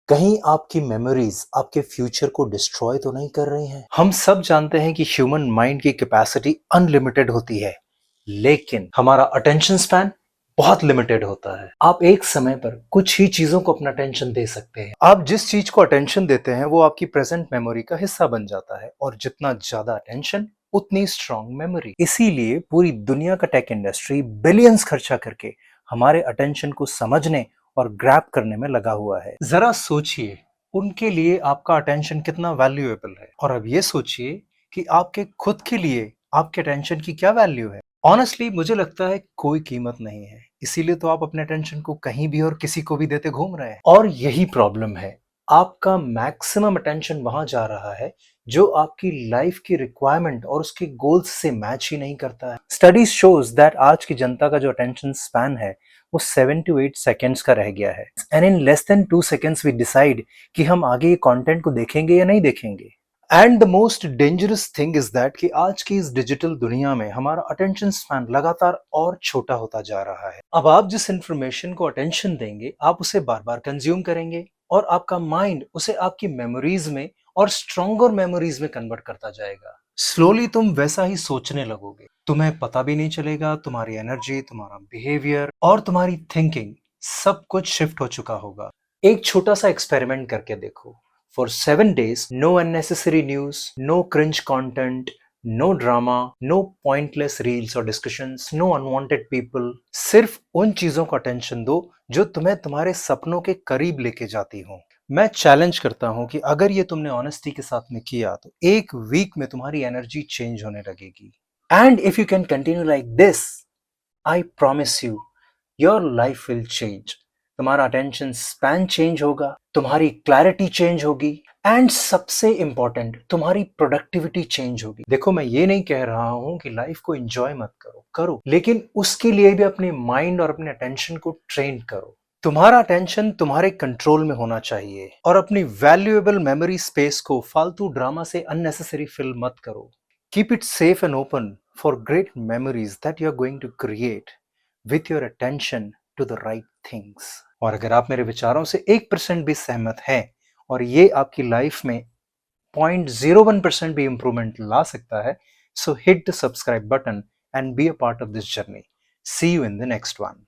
कहीं आपकी मेमोरीज आपके फ्यूचर को डिस्ट्रॉय तो नहीं कर रही हैं? हम सब जानते हैं कि ह्यूमन माइंड की कैपेसिटी अनलिमिटेड होती है, लेकिन हमारा अटेंशन स्पैन बहुत लिमिटेड होता है। आप एक समय पर कुछ ही चीजों को अपना अटेंशन दे सकते हैं। आप जिस चीज को अटेंशन देते हैं वो आपकी प्रेजेंट मेमोरी का हिस्सा बन जाता है, और जितना ज्यादा अटेंशन उतनी स्ट्रांग मेमोरी। इसीलिए पूरी दुनिया का टेक इंडस्ट्री बिलियंस खर्चा करके हमारे अटेंशन को समझने और ग्रैब करने में लगा हुआ है। जरा सोचिए, उनके लिए आपका अटेंशन कितना वैल्यूएबल है, और अब ये सोचिए कि आपके खुद के लिए आपके अटेंशन की क्या वैल्यू है। ऑनेस्टली मुझे लगता है कोई कीमत नहीं है। इसीलिए तो आप अपने अटेंशन को कहीं भी और किसी को भी देते घूम रहे हैं, और यही प्रॉब्लम है। आपका मैक्सिमम अटेंशन वहां जा रहा है जो आपकी लाइफ की रिक्वायरमेंट और उसके गोल्स से मैच ही नहीं करता है। स्टडीज शोज दैट आज की जनता का जो अटेंशन स्पैन है वो 7 to 8 सेकेंड्स का रह गया है, and in less than 2 seconds we decide कि हम आगे ये कंटेंट को देखेंगे या नहीं देखेंगे। And the most dangerous thing is that कि आज की इस डिजिटल दुनिया में हमारा अटेंशन स्पैन लगातार और छोटा होता जा रहा है। अब आप जिस इंफॉर्मेशन को अटेंशन देंगे आप उसे बार बार कंज्यूम करेंगे, और आपका माइंड उसे आपकी मेमोरीज में और स्ट्रॉन्गर मेमोरीज में कन्वर्ट करता जाएगा। स्लोली तुम वैसा ही सोचने लगोगे, तुम्हें पता भी नहीं चलेगा। तुम्हारी एनर्जी, तुम्हारा बिहेवियर और तुम्हारी थिंकिंग सब कुछ शिफ्ट हो चुका होगा। एक छोटा सा एक्सपेरिमेंट करके देखो। For 7 days, no unnecessary news, no cringe content, no drama, no pointless reels और डिस्कशंस, नो अनवांटेड पीपल। सिर्फ उन चीजों का अटेंशन दो जो तुम्हें तुम्हारे सपनों के करीब लेके जाती हो। मैं चैलेंज करता हूं कि अगर ये तुमने ऑनेस्टी के साथ में किया तो एक वीक में तुम्हारी एनर्जी चेंज होने लगेगी। And if you can continue like this, I promise you, your life will change. तुम्हारा अटेंशन स्पैन चेंज होगा, तुम्हारी क्लैरिटी चेंज होगी, एंड सबसे इंपॉर्टेंट तुम्हारी प्रोडक्टिविटी चेंज होगी। देखो, मैं ये नहीं कह रहा हूं कि लाइफ को एंजॉय मत करो, करो, लेकिन उसके लिए भी अपने माइंड और अपने अटेंशन को ट्रेन करो। तुम्हारा अटेंशन तुम्हारे कंट्रोल में होना चाहिए, और अपनी वैल्यूएबल मेमोरी स्पेस को फालतू ड्रामा से अननेसेसरी फिल मत करो। Keep it safe and open for great memories that you are going to create with your attention to the right things. और अगर आप मेरे विचारों से 1% भी सहमत हैं और ये आपकी लाइफ में 0.01% भी इंप्रूवमेंट ला सकता है, so hit the subscribe button and be a part of this journey. See you in the next one.